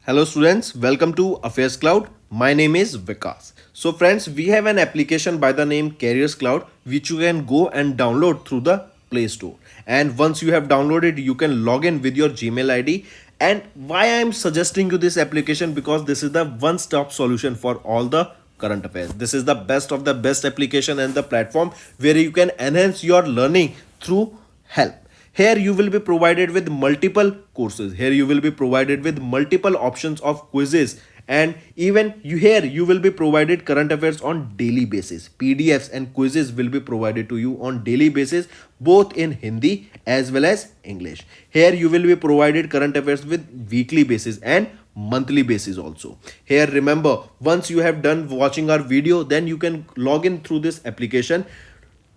Hello students, welcome to Affairscloud. My name is Vikas. So friends, we have an application by the name Careers Cloud which you can go and download through the Play Store. And once you have downloaded, you can log in with your Gmail ID. And why I am suggesting you this application, because this is the one-stop solution for all the current affairs. This is the best of the best application and the platform where you can enhance your learning through help. Here you will be provided with multiple courses. Here you will be provided with multiple options of quizzes, and even you will be provided current affairs on daily basis. PDFs and quizzes will be provided to you on daily basis, both in Hindi as well as English. Here you will be provided current affairs with weekly basis and monthly basis also. Here remember, once you have done watching our video, then you can log in through this application,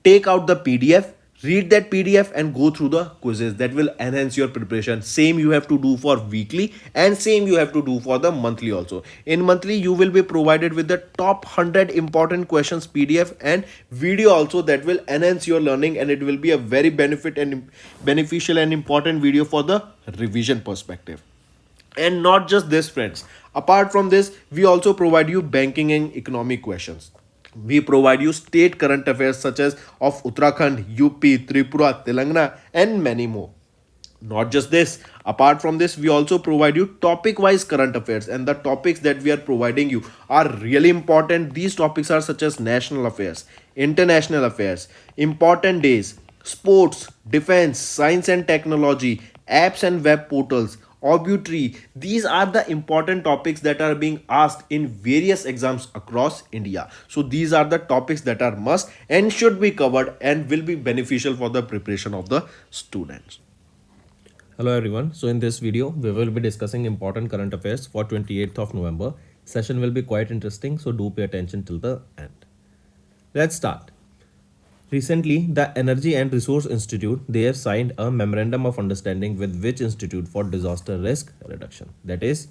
take out the PDF, read that PDF and go through the quizzes. That will enhance your preparation. Same you have to do for weekly and same you have to do for the monthly also. In monthly you will be provided with the top 100 important questions PDF and video also, that will enhance your learning, and it will be a very beneficial and important video for the revision perspective. And not just this friends, apart from this we also provide you banking and economic questions. We provide you state current affairs such as of Uttarakhand, UP, Tripura, Telangana, and many more. Not just this, apart from this we also provide you topic wise current affairs, and the topics that we are providing you are really important. These topics are such as national affairs, international affairs, important days, sports, defense, science and technology, apps and web portals, obituary. These are the important topics that are being asked in various exams across India. So these are the topics that are must and should be covered and will be beneficial for the preparation of the students. Hello everyone. So in this video, we will be discussing important current affairs for 28th of November. Session will be quite interesting, so do pay attention till the end. Let's start. Recently, the Energy and Resource Institute, they have signed a memorandum of understanding with which Institute for Disaster Risk Reduction, that is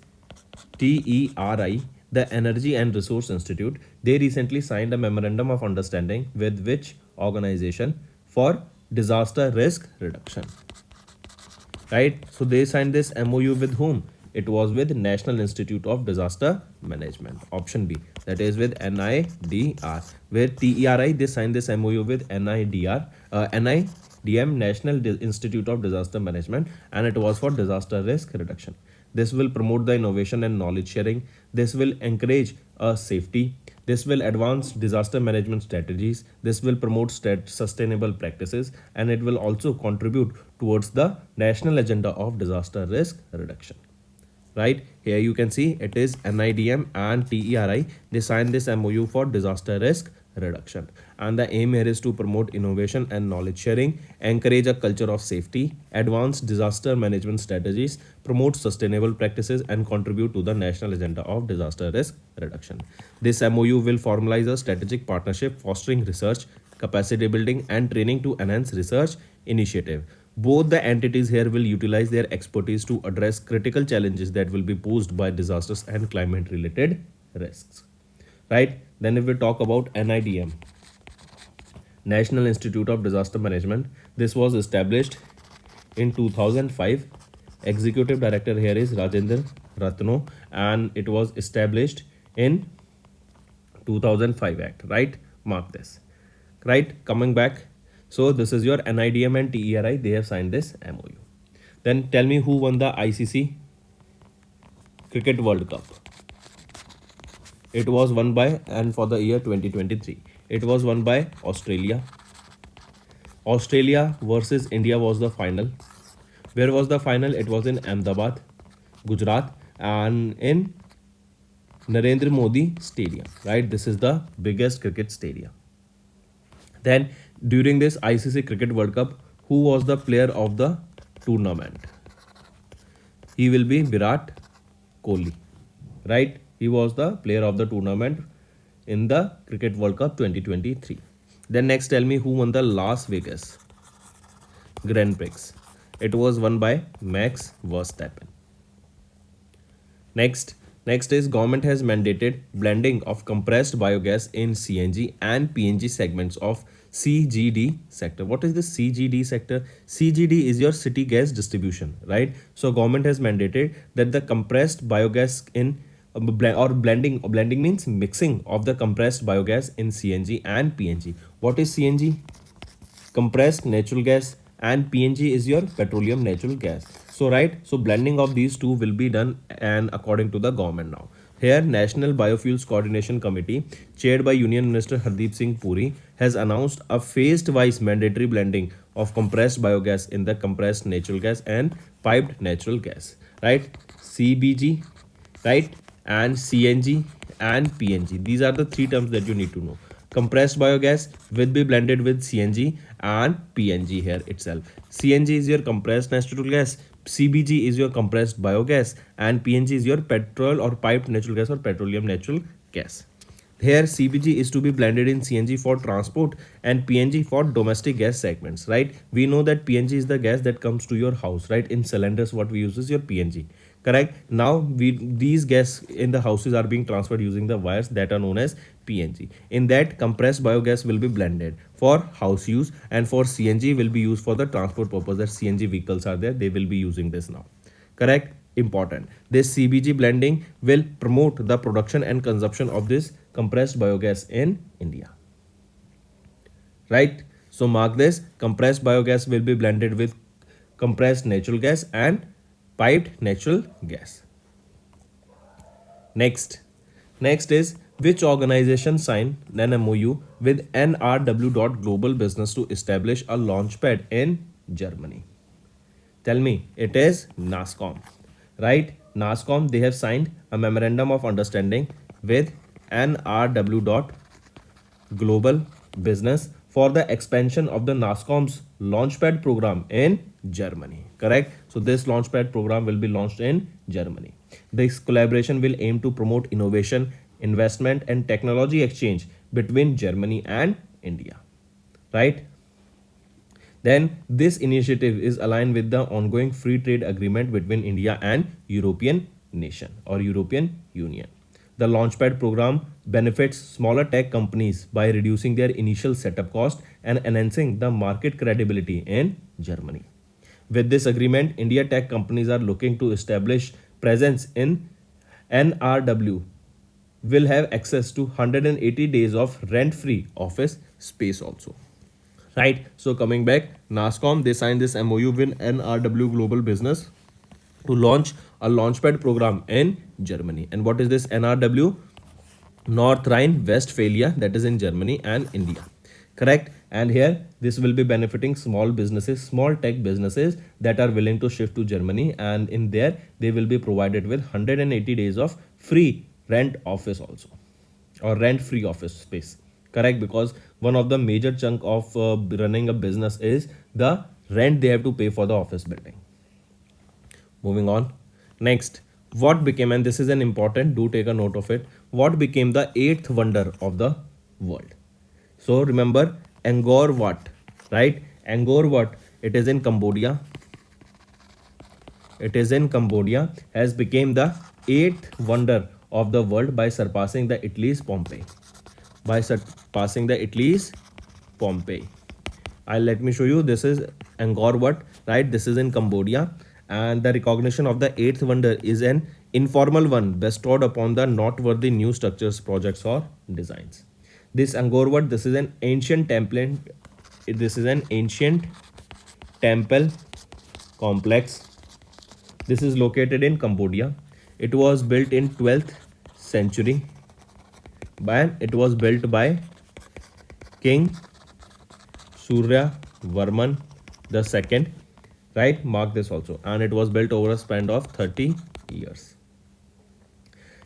TERI, the Energy and Resource Institute. They recently signed a memorandum of understanding with which organization for disaster risk reduction. Right? So they signed this MOU with whom? It was with National Institute of Disaster Management. Option B, that is with NIDR. Where TERI, they signed this MOU with NIDM, National Institute of Disaster Management, and it was for disaster risk reduction. This will promote the innovation and knowledge sharing. This will encourage safety. This will advance disaster management strategies. This will promote sustainable practices, and it will also contribute towards the national agenda of disaster risk reduction. Right, here you can see it is NIDM and TERI. They signed this MOU for disaster risk reduction, and the aim here is to promote innovation and knowledge sharing, encourage a culture of safety, advance disaster management strategies, promote sustainable practices, and contribute to the national agenda of disaster risk reduction. This MOU will formalize a strategic partnership fostering research, capacity building, and training to enhance research initiative. Both the entities here will utilize their expertise to address critical challenges that will be posed by disasters and climate related risks. Right? Then if we talk about NIDM, National Institute of Disaster Management, this was established in 2005. Executive Director here is Rajendra Ratno, and it was established in 2005 Act. Right? Mark this. Right? Coming back. So this is your NIDM and TERI. They have signed this MOU. Then tell me who won the ICC Cricket World Cup. It was won by, and for the year 2023, it was won by Australia. Australia versus India was the final. Where was the final? It was in Ahmedabad, Gujarat, and in Narendra Modi Stadium. Right? This is the biggest cricket stadium. Then during this ICC Cricket World Cup, who was the player of the tournament? He will be Virat Kohli. Right? He was the player of the tournament in the Cricket World Cup 2023. Then next tell me who won the Las Vegas Grand Prix. It was won by Max Verstappen. Next is government has mandated blending of compressed biogas in CNG and PNG segments of CGD sector. What is the CGD sector? CGD is your city gas distribution, right? So government has mandated that the compressed biogas in or blending means mixing of the compressed biogas in CNG and PNG. What is CNG? Compressed natural gas, and PNG is your petroleum natural gas. So right, so blending of these two will be done and according to the government now. Here National Biofuels Coordination Committee chaired by Union Minister Hardeep Singh Puri has announced a phased wise mandatory blending of compressed biogas in the compressed natural gas and piped natural gas, right? CBG, right, and CNG and PNG. These are the three terms that you need to know. Compressed biogas will be blended with CNG and PNG here itself. CNG is your compressed natural gas, CBG is your compressed biogas, and PNG is your petrol or piped natural gas or petroleum natural gas. Here CBG is to be blended in CNG for transport and PNG for domestic gas segments, right? We know that PNG is the gas that comes to your house, right? In cylinders what we use is your PNG, correct? Now these gas in the houses are being transferred using the wires that are known as PNG. In that, compressed biogas will be blended for house use, and for CNG will be used for the transport purpose. That CNG vehicles are there, they will be using this now, correct? Important. This CBG blending will promote the production and consumption of this compressed biogas in India, right? So mark this, compressed biogas will be blended with compressed natural gas and piped natural gas. Next is, which organization signed an MOU with NRW. Global Business to establish a launchpad in Germany? Tell me, it is NASCOM, right? NASCOM, they have signed a memorandum of understanding with NRW. Global Business for the expansion of the NASCOM's Launchpad program in Germany. Correct? So this Launchpad program will be launched in Germany. This collaboration will aim to promote innovation, investment, and technology exchange between Germany and India. Right? Then this initiative is aligned with the ongoing free trade agreement between India and European nation or European Union. The Launchpad program benefits smaller tech companies by reducing their initial setup cost and enhancing the market credibility in Germany. With this agreement, India tech companies are looking to establish presence in NRW will have access to 180 days of rent-free office space also. Right. So coming back, NASCOM, they signed this MOU with NRW Global Business to launch a launchpad program in Germany. And what is this NRW? North Rhine-Westphalia, that is in Germany and India. Correct. And here this will be benefiting small businesses, small tech businesses that are willing to shift to Germany, and in there they will be provided with 180 days of free rent office also, or rent free office space. Correct, because one of the major chunk of running a business is the rent they have to pay for the office building. Moving on. Next, what became, and this is an important, do take a note of it, what became the eighth wonder of the world? So remember Angkor Wat, right? Angkor Wat, it is in Cambodia. It is in Cambodia, has become the eighth wonder of the world by surpassing the Italy's Pompeii. By surpassing the Italy's Pompeii. Let me show you. This is Angkor Wat, right? This is in Cambodia, and the recognition of the eighth wonder is an informal one bestowed upon the noteworthy new structures, projects, or designs. This Angkor Wat, this is an ancient temple. This is an ancient temple complex. This is located in Cambodia. It was built in 12th century. It was built by King Surya Varman II, right? Mark this also. And it was built over a span of 30 years.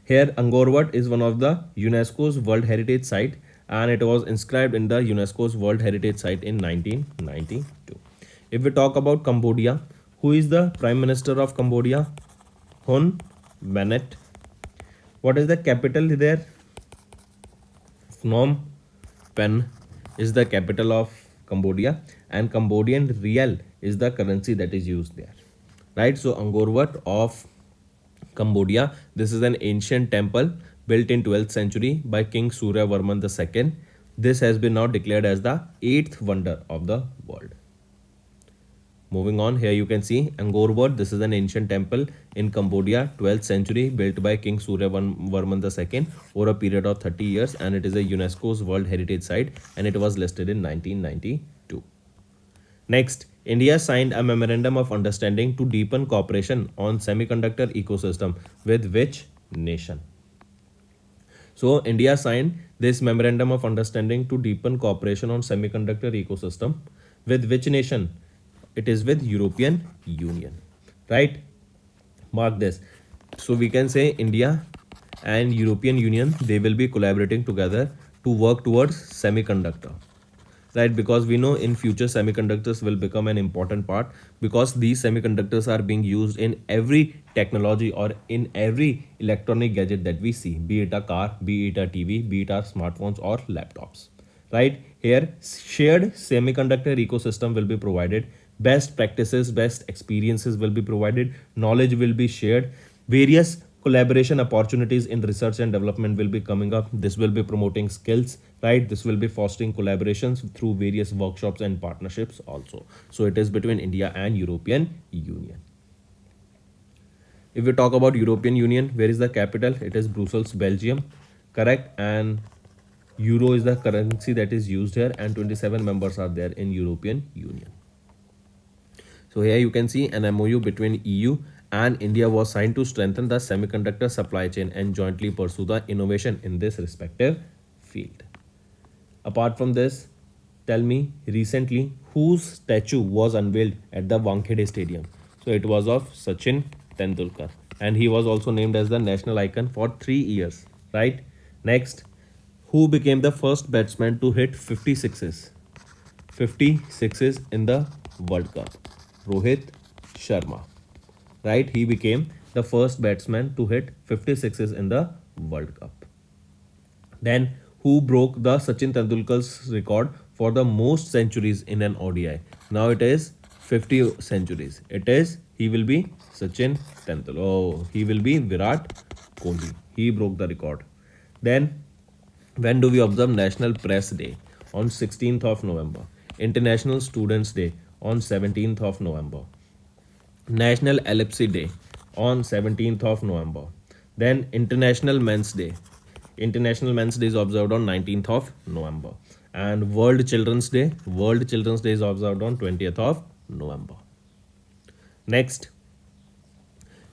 Here Angkor Wat is one of the UNESCO's World Heritage Site, and it was inscribed in the UNESCO's World Heritage Site in 1992. If we talk about Cambodia, who is the Prime Minister of Cambodia? Hun Manet. What is the capital there? Phnom Penh is the capital of Cambodia, and Cambodian rial is the currency that is used there, right? So Angkor Wat of Cambodia, this is an ancient temple built in 12th century by King Surya Varman II. This has been now declared as the eighth wonder of the world. Moving on, here you can see Angkor Wat. This is an ancient temple in Cambodia, 12th century, built by King Suryavarman II over a period of 30 years, and it is a UNESCO's World Heritage Site, and it was listed in 1992. Next, India signed a memorandum of understanding to deepen cooperation on semiconductor ecosystem with which nation? So India signed this memorandum of understanding to deepen cooperation on semiconductor ecosystem with which nation? It is with European Union, right? Mark this. So we can say India and European Union, they will be collaborating together to work towards semiconductor, right? Because we know in future semiconductors will become an important part, because these semiconductors are being used in every technology or in every electronic gadget that we see, be it a car, be it a TV, be it our smartphones or laptops, right? Here shared semiconductor ecosystem will be provided, best practices, best experiences will be provided, knowledge will be shared, various collaboration opportunities in research and development will be coming up. This will be promoting skills, right? This will be fostering collaborations through various workshops and partnerships also. So it is between India and European Union. If we talk about European Union, where is the capital? It is Brussels, Belgium, correct? And euro is the currency that is used here, and 27 members are there in European Union. So here you can see an MOU between EU and India was signed to strengthen the semiconductor supply chain and jointly pursue the innovation in this respective field. Apart from this, tell me recently whose statue was unveiled at the Wankhede Stadium? So it was of Sachin Tendulkar, and he was also named as the national icon for 3 years, right? Next, who became the first batsman to hit 50 sixes? 50 sixes in the World Cup? Rohit Sharma, right? He became the first batsman to hit 50 sixes in the World Cup. Then, who broke the Sachin Tendulkar's record for the most centuries in an ODI? Now it is 50 centuries. He will be Sachin Tendulkar. Oh, he will be Virat Kohli. He broke the record. Then, when do we observe National Press Day? On 16th of November. International Students Day on 17th of November. National Epilepsy Day on 17th of November. Then International Men's Day. International Men's Day is observed on 19th of November. And World Children's Day. World Children's Day is observed on 20th of November. Next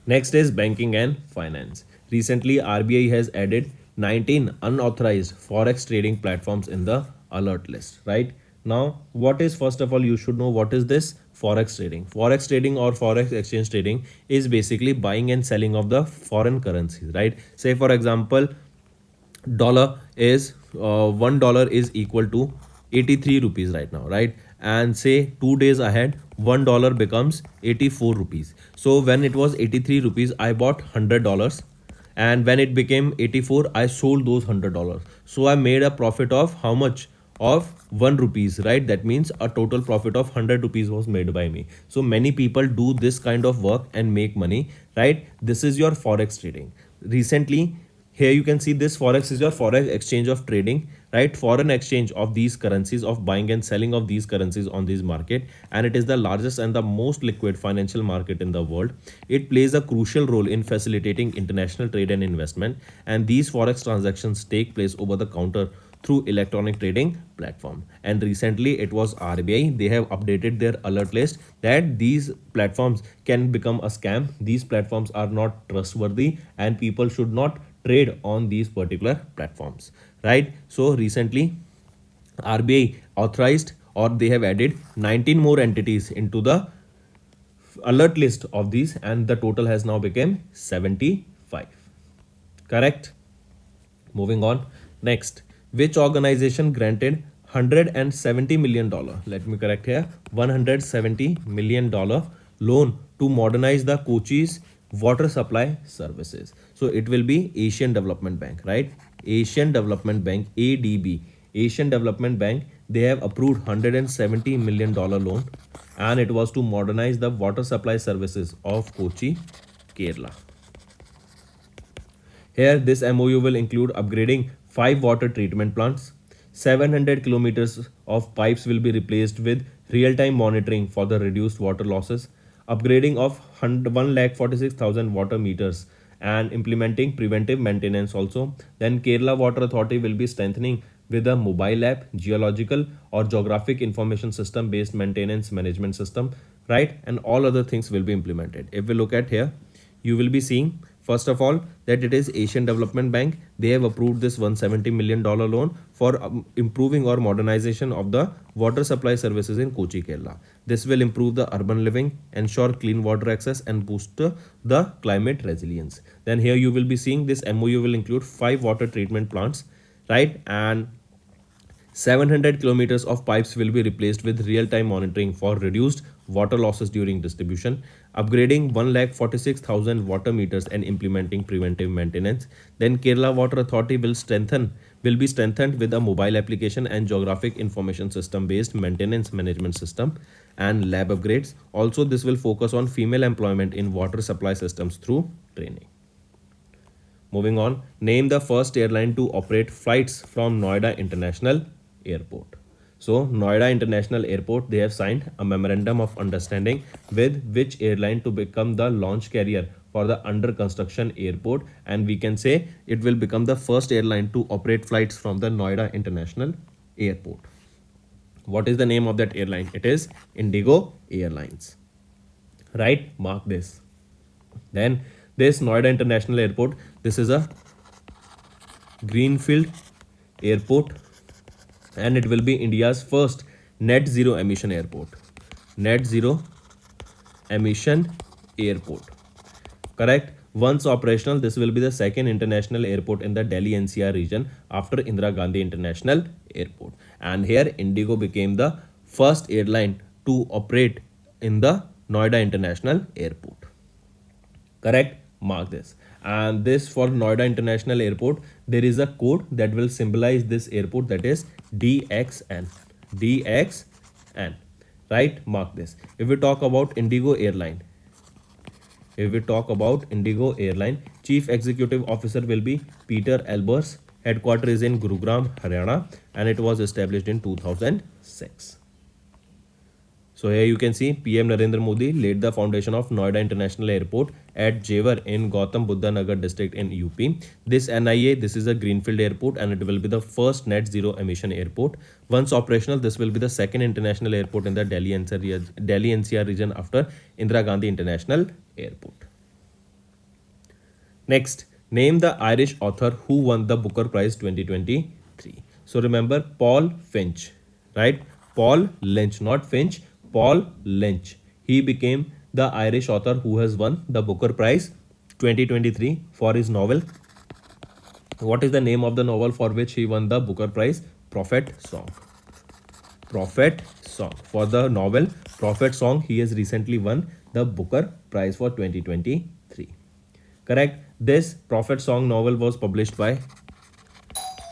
is banking and finance. Recently, RBI has added 19 unauthorized forex trading platforms in the alert list, right? Now, what is, first of all, you should know what is this forex trading. Forex trading or forex exchange trading is basically buying and selling of the foreign currencies, right? Say for example, dollar is $1 is equal to 83 rupees right now, right? And say 2 days ahead $1 becomes 84 rupees. So when it was 83 rupees, I bought $100, and when it became 84, I sold those $100. So I made a profit of how much? Of 1 rupees, right? That means a total profit of 100 rupees was made by me. So many people do this kind of work and make money, right? This is your forex trading. Recently, here you can see this forex is your forex exchange of trading, right? Foreign exchange of these currencies, of buying and selling of these currencies on this market, and it is the largest and the most liquid financial market in the world. It plays a crucial role in facilitating international trade and investment, and these forex transactions take place over the counter through electronic trading platform. And recently it was RBI, they have updated their alert list that these platforms can become a scam. These platforms are not trustworthy and people should not trade on these particular platforms, right? So recently RBI authorized, or they have added 19 more entities into the alert list of these, and the total has now become 75, correct? Moving on. Next, which organization granted $170 million, let me correct here, $170 million loan to modernize the Kochi's water supply services? So it will be Asian Development Bank, right? Asian Development Bank, ADB. Asian Development Bank, they have approved $170 million loan, and it was to modernize the water supply services of Kochi, Kerala. Here, this MOU will include upgrading 5 water treatment plants, 700 kilometers of pipes will be replaced with real-time monitoring for the reduced water losses, upgrading of 146,000 water meters and implementing preventive maintenance also. Then Kerala Water Authority will be strengthening with a mobile app, geological or geographic information system based maintenance management system, right? And all other things will be implemented. If we look at here, you will be seeing first of all that it is Asian Development Bank. They have approved this $170 million loan for improving or modernization of the water supply services in Kochi, Kerala. This will improve the urban living, ensure clean water access and boost the climate resilience. Then here you will be seeing this MOU will include 5 water treatment plants, right? And 700 kilometers of pipes will be replaced with real-time monitoring for reduced water losses during distribution, upgrading 146,000 water meters and implementing preventive maintenance. Then Kerala Water Authority will be strengthened with a mobile application and geographic information system based maintenance management system and lab upgrades. Also, this will focus on female employment in water supply systems through training. Moving on, name the first airline to operate flights from Noida International Airport. So, Noida International Airport, they have signed a memorandum of understanding with which airline to become the launch carrier for the under construction airport, and we can say it will become the first airline to operate flights from the Noida International Airport. What is the name of that airline? It is Indigo Airlines. Right? Mark this. Then this Noida International Airport, this is a greenfield airport and it will be India's first net zero emission airport. Net zero emission airport. Correct? Once operational, this will be the second international airport in the Delhi NCR region after Indira Gandhi International Airport. And here Indigo became the first airline to operate in the Noida International Airport. Correct? Mark this. And this for Noida International Airport, there is a code that will symbolize this airport, that is DXN. DXN. Right? Mark this. If we talk about Indigo Airline, Chief Executive Officer will be Peter Elbers. Headquarters is in Gurugram, Haryana, and it was established in 2006. So here you can see PM Narendra Modi laid the foundation of Noida International Airport at Jewar in Gautam Buddha Nagar district in UP. This NIA, this is a greenfield airport and it will be the first net zero emission airport. Once operational, this will be the second international airport in the Delhi NCR region after Indira Gandhi International Airport. Next, name the Irish author who won the Booker Prize 2023. So remember Paul Finch, right? Paul Lynch, not Finch. Paul Lynch. He became the Irish author who has won the Booker Prize 2023 for his novel. What is the name of the novel for which he won the Booker Prize? Prophet Song. Prophet Song. For the novel Prophet Song, he has recently won the Booker Prize for 2023. Correct? This Prophet Song novel was published by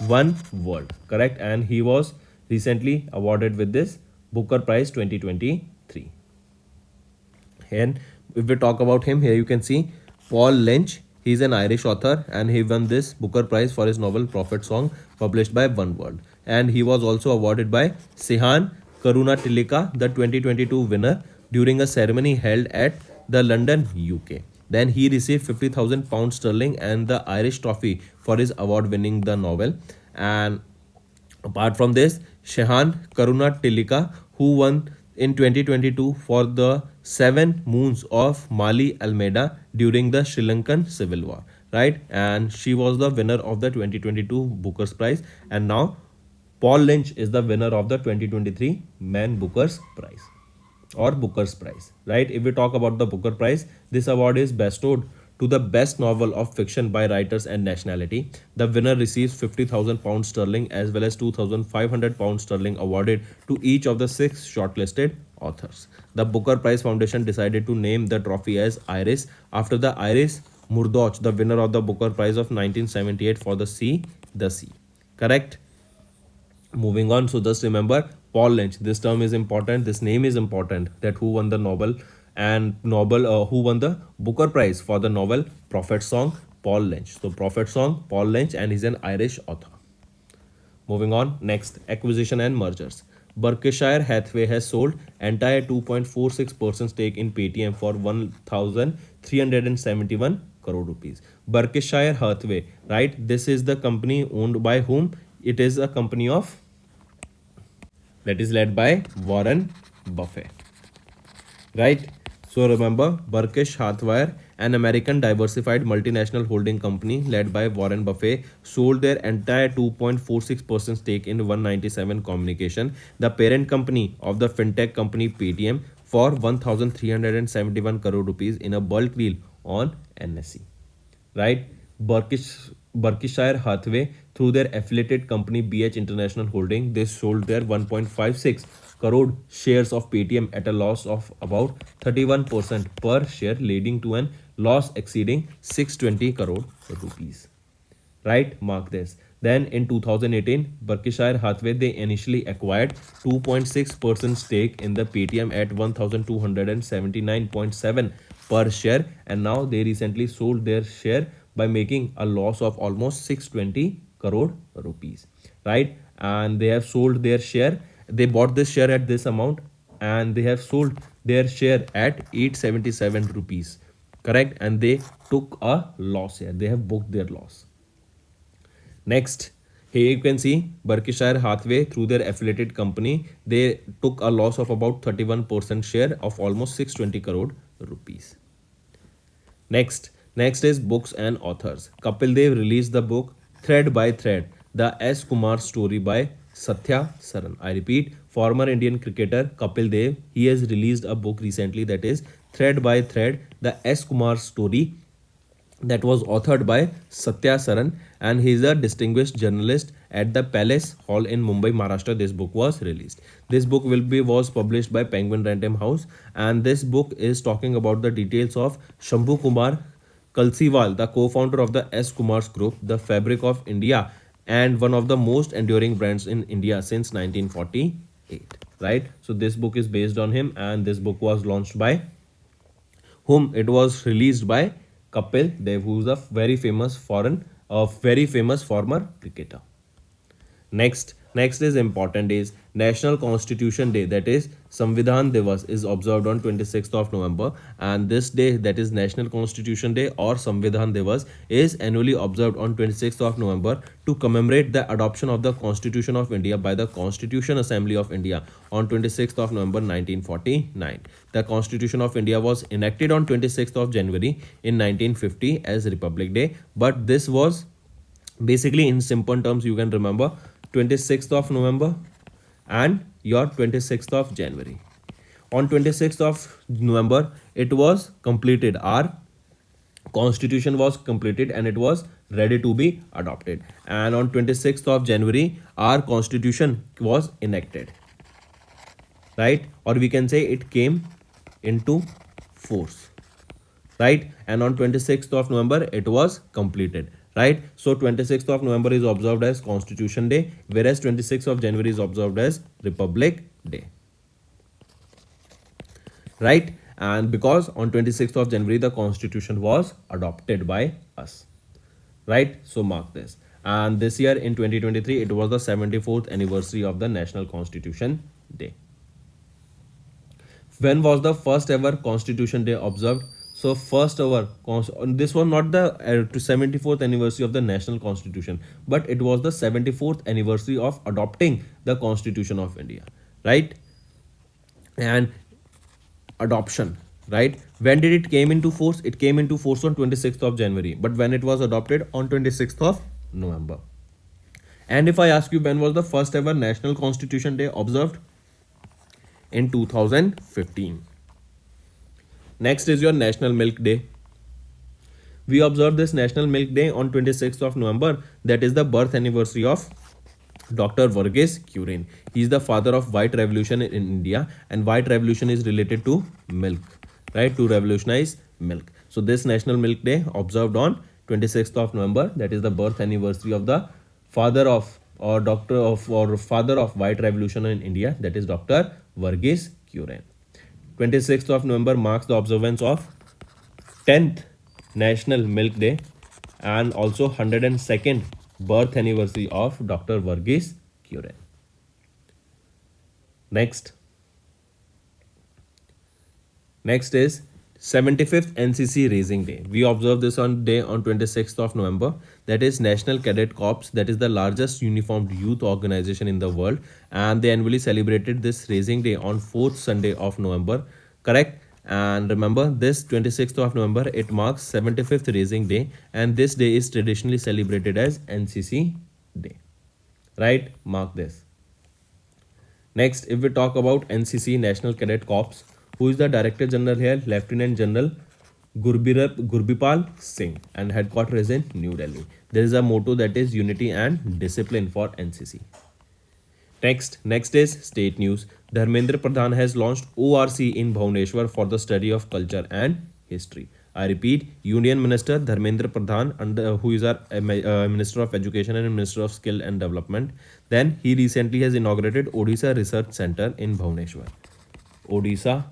One World. Correct? And he was recently awarded with this Booker Prize 2023. And if we talk about him, here you can see Paul Lynch. He is an Irish author and he won this Booker Prize for his novel Prophet Song, published by One World. And he was also awarded by Sihan Karunatilaka, the 2022 winner, during a ceremony held at the London, UK. Then he received £50,000 and the Irish trophy for his award winning the novel. And apart from this, Shehan Karunatilaka, who won in 2022 for the 7 Moons of Mali Almeida during the Sri Lankan Civil War, right? And she was the winner of the 2022 Booker's Prize. And now Paul Lynch is the winner of the 2023 Man Booker's Prize or Booker's Prize, right? If we talk about the Booker Prize, this award is bestowed to the best novel of fiction by writers and nationality. The winner receives £50,000 as well as £2,500 awarded to each of the 6 shortlisted authors. The Booker Prize Foundation decided to name the trophy as Iris after the Iris Murdoch, the winner of the Booker Prize of 1978 for The Sea. Correct? Moving on, so just remember Paul Lynch. This term is important. This name is important. That who won the Nobel and who won the Booker Prize for the novel Prophet Song? Paul Lynch. So Prophet Song, Paul Lynch, and he's an Irish author. Moving on, next, acquisition and mergers. Berkshire Hathaway has sold entire 2.46% stake in Paytm for 1,371 crore rupees. Berkshire Hathaway, right? This is the company owned by whom? It is a company of that is led by Warren Buffett, right? So remember, Berkshire Hathaway, an American diversified multinational holding company led by Warren Buffett, sold their entire 2.46% stake in 197 Communication, the parent company of the fintech company Paytm, for 1,371 crore rupees in a bulk deal on NSE, right? Berkshire Hathaway, through their affiliated company BH International Holding, they sold their 1.56 crore shares of Paytm at a loss of about 31% per share, leading to an loss exceeding 620 crore rupees. Right? Mark this. Then in 2018, Berkshire Hathaway, they initially acquired 2.6% stake in the Paytm at 1,279.7 per share, and now they recently sold their share by making a loss of almost 620 crore rupees. Right? And they have sold their share. They bought this share at this amount, and they have sold their share at 877 rupees. Correct? And they took a loss here. They have booked their loss. Next, here you can see Berkshire Hathaway, through their affiliated company, they took a loss of about 31% share of almost 620 crore rupees. Next is books and authors. Kapil Dev released the book Thread by Thread, the S. Kumar story by Satya Saran. I repeat, former Indian cricketer Kapil Dev, he has released a book recently, that is Thread by Thread, the S. Kumar story, that was authored by Satya Saran, and he is a distinguished journalist at the Palace Hall in Mumbai, Maharashtra. This book was released. This book was published by Penguin Random House, and this book is talking about the details of Shambhu Kumar Kalsiwal, the co-founder of the S. Kumar's Group, the fabric of India, and one of the most enduring brands in India since 1948. Right? So this book is based on him, and this book was launched by whom? It was released by Kapil Dev, who is a very famous former cricketer. Next is important is National Constitution Day, that is Samvidhan Divas, is observed on 26th of November, and this day, that is National Constitution Day or Samvidhan Divas, is annually observed on 26th of November to commemorate the adoption of the Constitution of India by the Constitution Assembly of India on 26th of November 1949. The Constitution of India was enacted on 26th of January in 1950 as Republic Day, but this was basically, in simple terms, you can remember 26th of November and your 26th of January. On 26th of November, it was completed. Our constitution was completed and it was ready to be adopted. And on 26th of January, our constitution was enacted. Right? Or we can say it came into force. Right? And on 26th of November, it was completed. Right? So 26th of November is observed as Constitution Day, whereas 26th of January is observed as Republic Day. Right? And because on 26th of January, the Constitution was adopted by us. Right? So mark this. And this year in 2023, it was the 74th anniversary of the National Constitution Day. When was the first ever Constitution Day observed? So first ever, this was not the 74th anniversary of the National Constitution, but it was the 74th anniversary of adopting the Constitution of India, right? And adoption, right? When did it came into force? It came into force on 26th of January, but when it was adopted on 26th of November. And if I ask you, when was the first ever National Constitution Day observed? In 2015. Next is your National Milk Day. We observe this National Milk Day on 26th of November. That is the birth anniversary of Dr. Verghese Kurien. He is the father of White Revolution in India, and White Revolution is related to milk, right? To revolutionize milk. So this National Milk Day observed on 26th of November. That is the birth anniversary of the father of or doctor of or father of White Revolution in India. That is Dr. Verghese Kurien. 26th of November marks the observance of 10th National Milk Day and also 102nd birth anniversary of Dr. Varghese Kuren. Next. Next is 75th NCC Raising Day. We observe this on 26th of November. That is National Cadet Corps. That is the largest uniformed youth organization in the world, and they annually celebrated this Raising Day on 4th Sunday of November. Correct. And remember, this 26th of November, it marks 75th Raising Day, and this day is traditionally celebrated as NCC Day. Right? Mark this. Next, if we talk about NCC National Cadet Corps, who is the Director General here? Lieutenant General Gurbipal Singh, and headquarters is in New Delhi. There is a motto that is unity and discipline for NCC. Next is state news. Dharmendra Pradhan has launched ORC in Bhubaneswar for the study of culture and history. I repeat, Union Minister Dharmendra Pradhan, who is our Minister of Education and Minister of Skill and Development, then he recently has inaugurated Odisha Research Center in Bhubaneswar. Odisha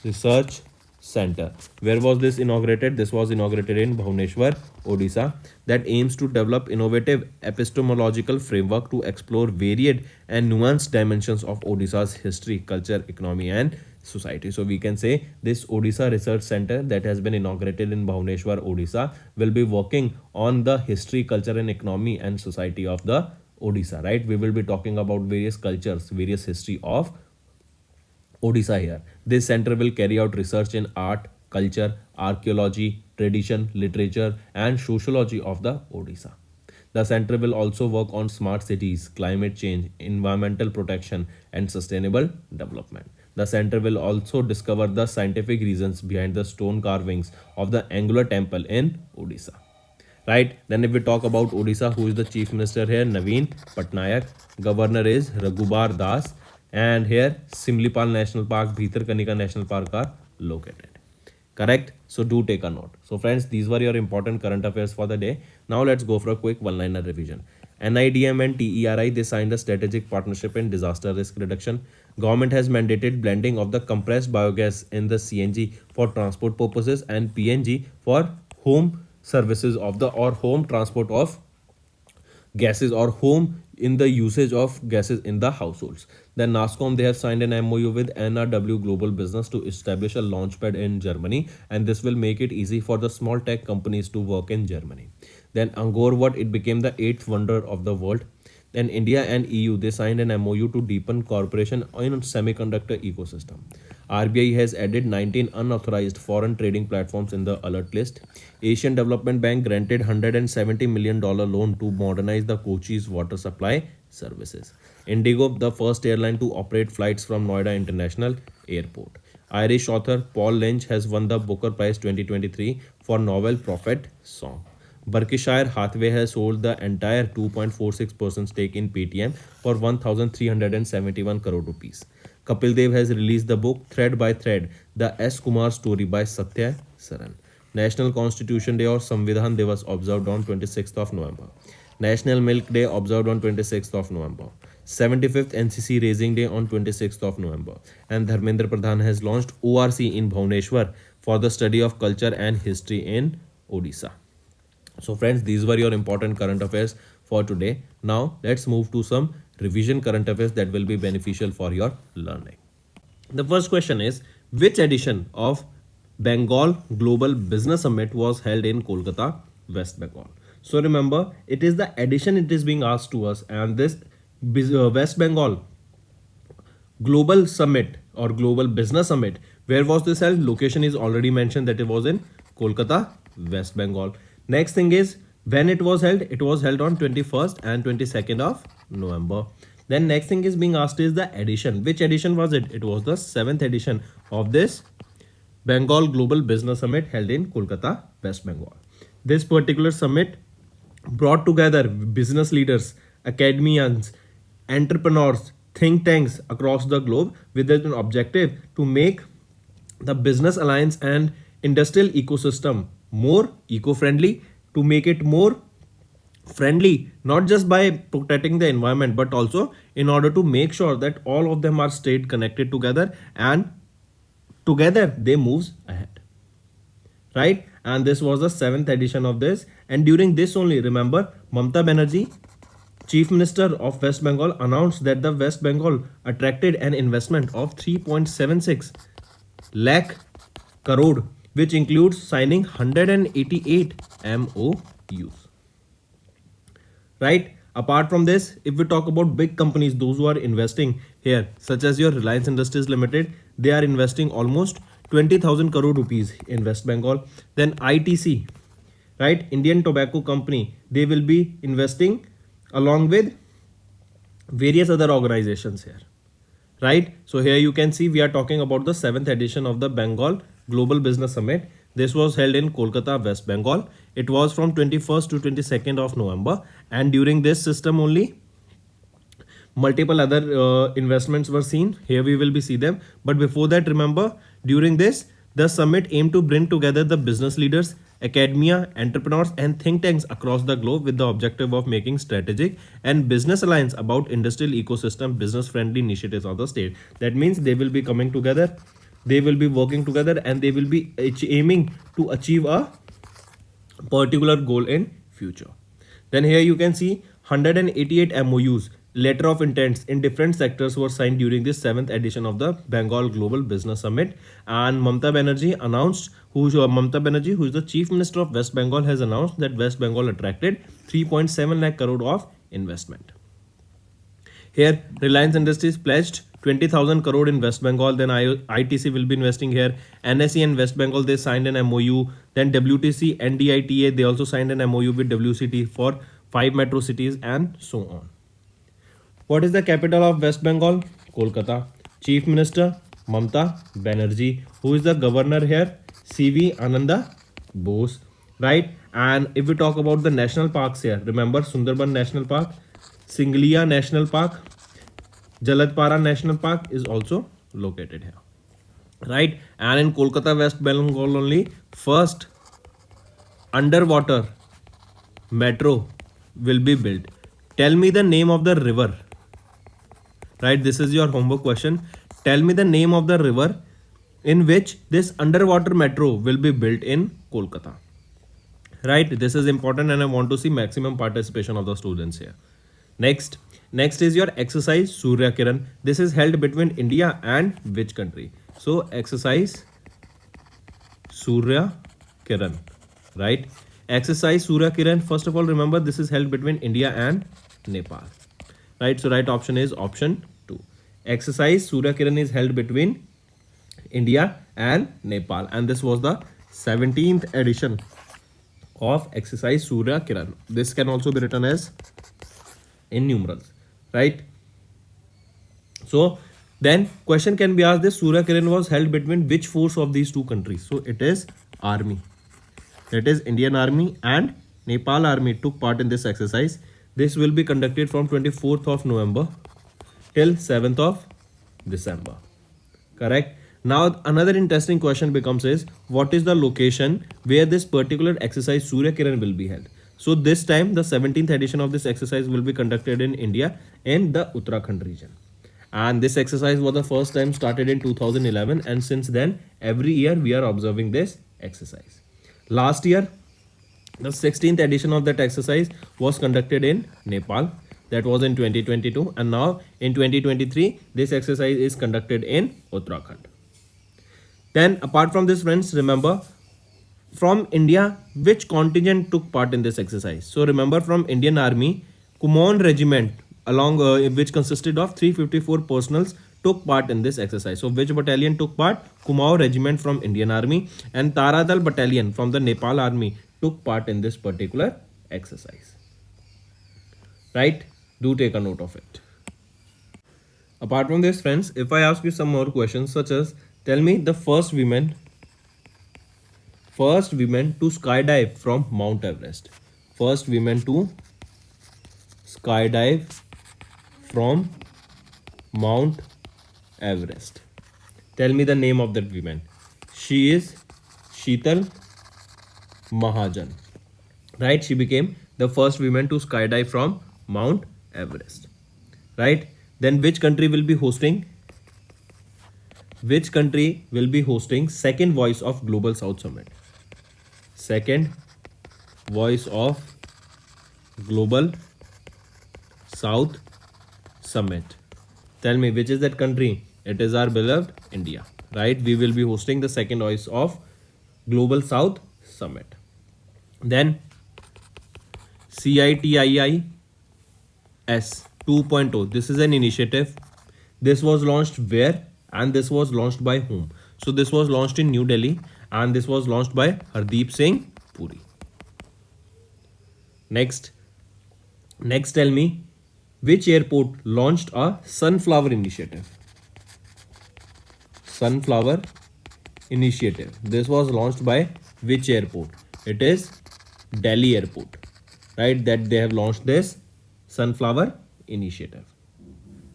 Research Center. Where was this inaugurated? This was inaugurated in Bhubaneswar, Odisha, that aims to develop innovative epistemological framework to explore varied and nuanced dimensions of Odisha's history, culture, economy, and society. So we can say this Odisha Research Center that has been inaugurated in Bhubaneswar, Odisha, will be working on the history, culture, and economy and society of the Odisha. Right? We will be talking about various cultures, various history of Odisha here. This center will carry out research in art, culture, archaeology, tradition, literature, and sociology of the Odisha. The center will also work on smart cities, climate change, environmental protection, and sustainable development. The center will also discover the scientific reasons behind the stone carvings of the Angular temple in Odisha. Right? Then if we talk about Odisha, who is the chief minister here? Naveen Patnaik. Governor is Raghubar Das. And here Simlipal National Park, Bhitarkanika National Park are located. Correct? So do take a note. So friends, these were your important current affairs for the day. Now let's go for a quick one-liner revision. NIDM and TERI, they signed a strategic partnership in disaster risk reduction. Government has mandated blending of the compressed biogas in the CNG for transport purposes and PNG for home services of the or home transport of gases or home in the usage of gases in the households. Then NASCOM, they have signed an MOU with NRW Global Business to establish a launchpad in Germany, and this will make it easy for the small tech companies to work in Germany. Then Angkor Wat, it became the 8th wonder of the world. Then India and EU, they signed an MOU to deepen cooperation in semiconductor ecosystem. RBI has added 19 unauthorized foreign trading platforms in the alert list. Asian Development Bank granted $170 million loan to modernize the Kochi's water supply services. Indigo, the first airline to operate flights from Noida International Airport. Irish author Paul Lynch has won the Booker Prize 2023 for novel Prophet Song. Berkshire Hathaway has sold the entire 2.46% stake in Paytm for 1,371 crore rupees. Kapil Dev has released the book Thread by Thread, the S. Kumar story by Satya Saran. National Constitution Day or Samvidhan Day was observed on 26th of November. National Milk Day observed on 26th of November. 75th NCC Raising Day on 26th of November. And Dharmendra Pradhan has launched ORC in Bhubaneswar for the study of culture and history in Odisha. So friends, these were your important current affairs for today. Now let's move to some revision current affairs that will be beneficial for your learning. The first question is, which edition of Bengal Global Business Summit was held in Kolkata, West Bengal? So remember, it is the edition it is being asked to us, and this West Bengal Global Summit or Global Business Summit, where was this held? Location is already mentioned that it was in Kolkata, West Bengal. Next thing is when it was held. It was held on 21st and 22nd of November. Then next thing is being asked is the edition. Which edition was it? It was the 7th edition of this Bengal Global Business Summit held in Kolkata, West Bengal. This particular summit brought together business leaders, academians, entrepreneurs, think tanks across the globe with an objective to make the business alliance and industrial ecosystem more eco-friendly, to make it more friendly, not just by protecting the environment, but also in order to make sure that all of them are stayed connected together and together they moves ahead. right? And this was the 7th edition of this. And during this only, remember, Mamata Banerjee, Chief Minister of West Bengal, announced that the West Bengal attracted an investment of 3.76 lakh crore, which includes signing 188 MOUs. Right? Apart from this, if we talk about big companies, those who are investing here, such as your Reliance Industries Limited, they are investing almost 20,000 crore rupees in West Bengal. Then ITC, right, Indian Tobacco Company, they will be investing along with various other organizations here, right? So here you can see we are talking about the 7th edition of the Bengal Global Business Summit. This was held in Kolkata, West Bengal. It was from 21st to 22nd of November, and during this system only multiple other investments were seen. Here we will be see them, but before that, remember, during this the summit aimed to bring together the business leaders, academia, entrepreneurs and think tanks across the globe with the objective of making strategic and business alliance about industrial ecosystem business friendly initiatives of the state. That means they will be coming together, they will be working together, and they will be aiming to achieve a particular goal in future. Then here you can see 188 MOUs, letter of intents in different sectors were signed during this 7th edition of the Bengal Global Business Summit. And Mamata Banerjee announced, who is the Chief Minister of West Bengal, has announced that West Bengal attracted 3.7 lakh crore of investment. Here, Reliance Industries pledged 20,000 crore in West Bengal. Then ITC will be investing here. NSE and West Bengal, they signed an MOU. Then WTC, NDITA, they also signed an MOU with WCT for 5 metro cities and so on. What is the capital of West Bengal? Kolkata. Chief Minister, Mamata Banerjee. Who is the governor here? CV Ananda Bose. Right? And if we talk about the national parks here, remember Sundarban National Park, Singlia National Park, Jalatpara National Park is also located here. Right? And in Kolkata, West Bengal only, first underwater metro will be built. Tell me the name of the river. Right? This is your homework question. Tell me the name of the river in which this underwater metro will be built in Kolkata. Right? This is important and I want to see maximum participation of the students here. Next is your exercise Surya Kiran. This is held between India and which country? So exercise Surya Kiran, right? Exercise Surya Kiran, first of all, remember this is held between India and Nepal, right? So right option is option 2. Exercise Surya Kiran is held between India and Nepal, and this was the 17th edition of exercise Surya Kiran. This can also be written as in numerals, right? So then question can be asked, this Surya Kiran was held between which force of these two countries? So it is army. That is Indian Army and Nepal Army took part in this exercise. This will be conducted from 24th of November till 7th of December. Correct? Now another interesting question becomes is, what is the location where this particular exercise Surya Kiran will be held? So this time the 17th edition of this exercise will be conducted in India in the Uttarakhand region. And this exercise was the first time started in 2011, and since then every year we are observing this exercise. Last year the 16th edition of that exercise was conducted in Nepal. That was in 2022, and now in 2023 this exercise is conducted in Uttarakhand. Then apart from this, friends, remember from India which contingent took part in this exercise? So remember, from Indian Army, Kumaon regiment along which consisted of 354 personals took part in this exercise. So which battalion took part? Kumaon regiment from Indian Army, and Taradal battalion from the Nepal Army took part in this particular exercise. Right? Do take a note of it. Apart from this, friends, if I ask you some more questions such as, tell me the first women to skydive from Mount Everest. First women to skydive from Mount Everest. Tell me the name of that woman. She is Sheetal Mahajan. Right? She became the first woman to skydive from Mount Everest. Right? Then which country will be hosting? Which country will be hosting second Voice of Global South Summit? second voice of global south summit. Tell me, which is that country? It is our beloved India, right? We will be hosting the second voice of global south summit. Then CITIIS 2.0. This is an initiative. This was launched where and this was launched by whom? So this was launched in New Delhi and this was launched by Hardeep Singh Puri. Next tell me, which airport launched a sunflower initiative? Sunflower initiative. This was launched by which airport? It is Delhi airport, right? That they have launched this sunflower initiative.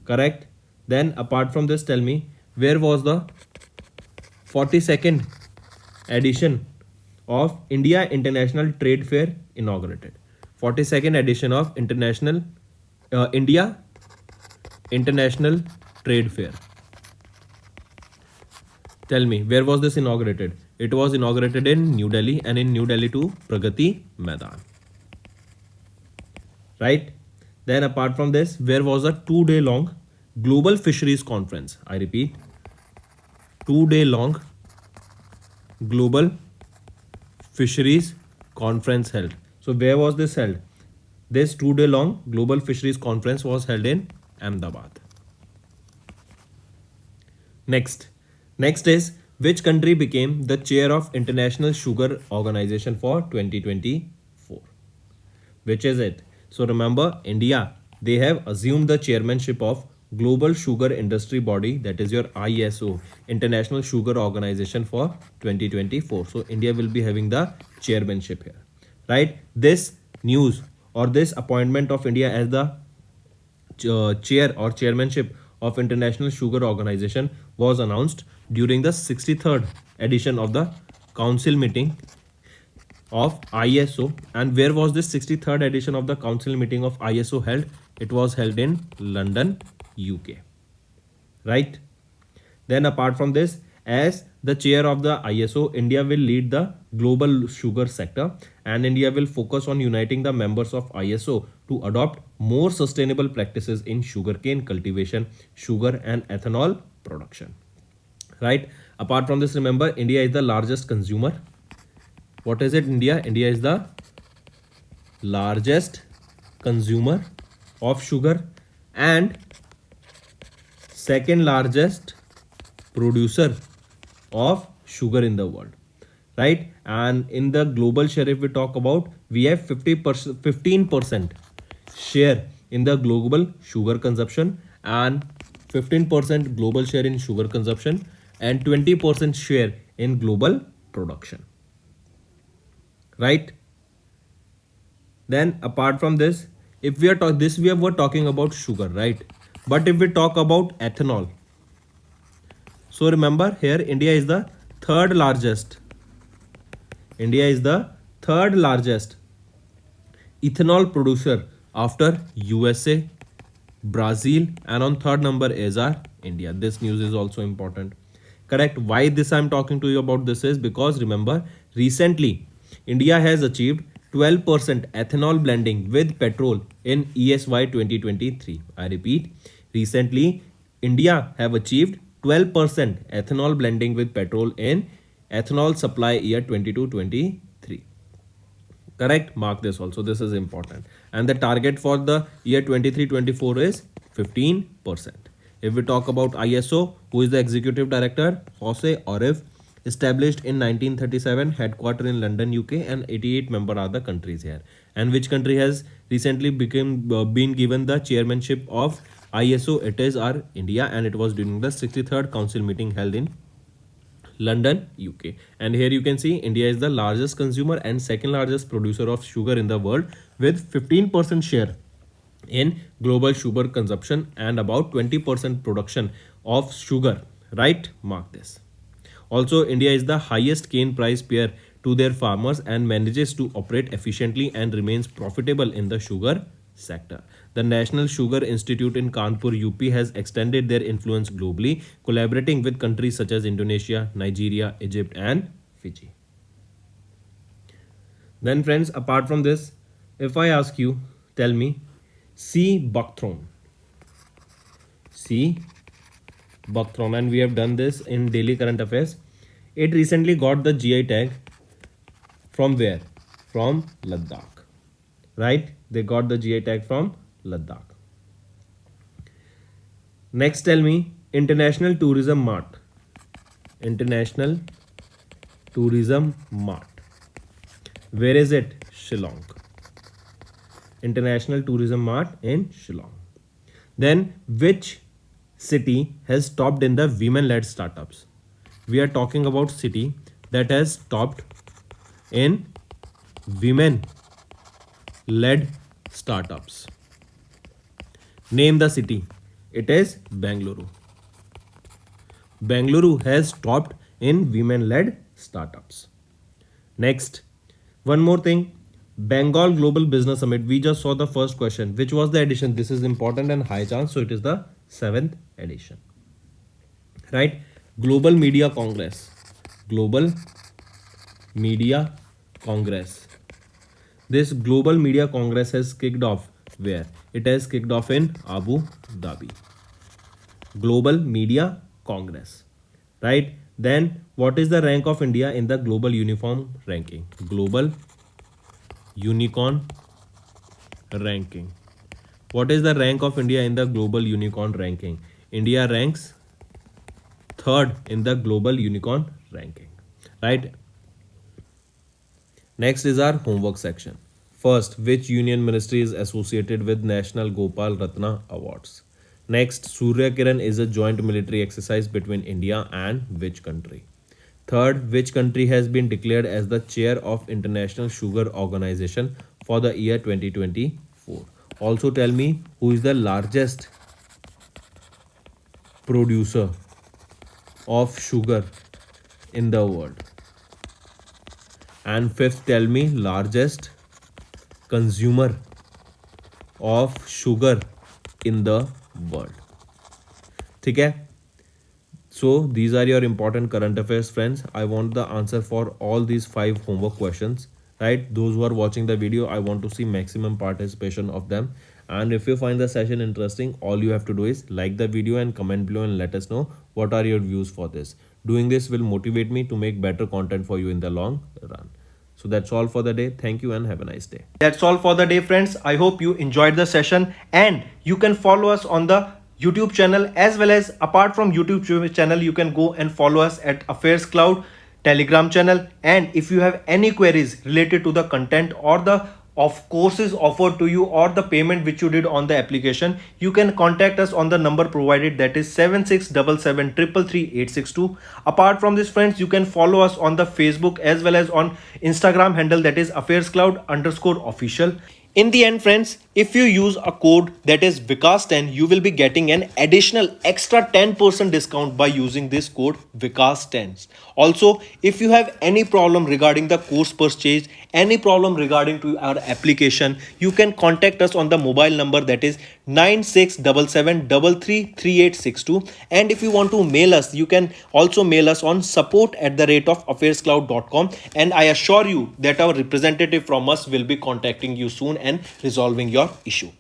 Correct? Then apart from this, tell me, where was the 42nd edition of India International Trade Fair inaugurated? 42nd edition of India International Trade Fair. Tell me, where was this inaugurated? It was inaugurated in New Delhi and in New Delhi to Pragati Maidan. Right? Then apart from this, where was a 2-day long Global Fisheries Conference? I repeat, 2-day long Global Fisheries Conference held. So where was this held? This 2-day long Global Fisheries Conference was held in Ahmedabad. Next is, which country became the chair of International Sugar Organization for 2024? Which is it? So remember, India, they have assumed the chairmanship of Global Sugar Industry Body, that is your ISO, International Sugar Organization for 2024. So India will be having the chairmanship here, right? This news or this appointment of India as the chair or chairmanship of International Sugar Organization was announced during the 63rd edition of the council meeting of ISO. And where was this 63rd edition of the council meeting of ISO held? It was held in London, UK, right? Then apart from this, as the chair of the ISO, India will lead the global sugar sector and India will focus on uniting the members of ISO to adopt more sustainable practices in sugarcane cultivation, sugar and ethanol production, right? Apart from this, remember, India is the largest consumer. What is it? India is the largest consumer of sugar and second largest producer of sugar in the world, right? And in the global share, if we talk about, we have 15% share in the global sugar consumption and 15% global share in sugar consumption and 20% share in global production, right? Then apart from this, if we are we're talking about sugar, right? But if we talk about ethanol, so remember here India is the third largest ethanol producer after USA, Brazil, and on third number is our India. This news is also important. Correct? Why this I'm talking to you about this is because remember, recently India has achieved 12% ethanol blending with petrol in ESY 2023. I repeat, recently India have achieved 12% ethanol blending with petrol in ethanol supply year 22-23. Correct? Mark this also. This is important. And the target for the year 23-24 is 15%. If we talk about ISO, who is the executive director? Jose Orif, established in 1937, headquartered in London, UK, and 88 member are the countries here. And which country has recently been given the chairmanship of ISO? It is our India, and it was during the 63rd council meeting held in London, UK. And here you can see India is the largest consumer and second largest producer of sugar in the world with 15% share in global sugar consumption and about 20% production of sugar, right? Mark this. Also, India is the highest cane price payer to their farmers and manages to operate efficiently and remains profitable in the sugar sector. The National Sugar Institute in Kanpur, UP has extended their influence globally, collaborating with countries such as Indonesia, Nigeria, Egypt, and Fiji. Then friends, apart from this, if I ask you, tell me, C. Buckthorn. C. Buckthorn, and we have done this in daily current affairs. It recently got the GI tag from where? From Ladakh. Right? They got the GI tag from Ladakh. Next, tell me, International Tourism Mart. International Tourism Mart. Where is it? Shillong. International Tourism Mart in Shillong. Then, which city has topped in the women-led startups? We are talking about city that has topped in women-led startups. Name the city. It is Bengaluru. Bengaluru has topped in women-led startups. Next, one more thing. Bengal Global Business Summit. We just saw the first question. Which was the edition? This is important and high chance. So it is the 7th edition. Right? Global Media Congress. Global Media Congress. This Global Media Congress has kicked off where? It has kicked off in Abu Dhabi. Global Media Congress. Right? Then what is the rank of India in the Global Uniform Ranking? Global Unicorn Ranking. What is the rank of India in the Global Unicorn Ranking? India ranks 3rd in the Global Unicorn Ranking. Right? Next is our homework section. First, which union ministry is associated with National Gopal Ratna Awards? Next, Surya Kiran is a joint military exercise between India and which country? Third, which country has been declared as the chair of International Sugar Organization for the year 2024? Also tell me who is the largest producer of sugar in the world. And fifth, tell me largest consumer of sugar in the world. ठीक है? So these are your important current affairs, friends. I want the answer for all these 5 homework questions. Right? Those who are watching the video, I want to see maximum participation of them. And if you find the session interesting, all you have to do is like the video and comment below and let us know what are your views for this. Doing this will motivate me to make better content for you in the long run. So that's all for the day. Thank you and have a nice day. That's all for the day, friends. I hope you enjoyed the session, and you can follow us on the YouTube channel, as well as apart from YouTube channel, you can go and follow us at Affairscloud Telegram channel. And if you have any queries related to the content or the of courses offered to you or the payment which you did on the application, you can contact us on the number provided, that is 7677333862. Apart from this, friends, you can follow us on the Facebook as well as on Instagram handle, that is Affairscloud_official. In the end, friends, if you use a code that is Vikas10, you will be getting an additional extra 10% discount by using this code Vikas10. Also, if you have any problem regarding the course purchase, any problem regarding to our application, you can contact us on the mobile number, that is 9677333862. And if you want to mail us, you can also mail us on support@affairscloud.com, and I assure you that our representative from us will be contacting you soon and resolving your issue.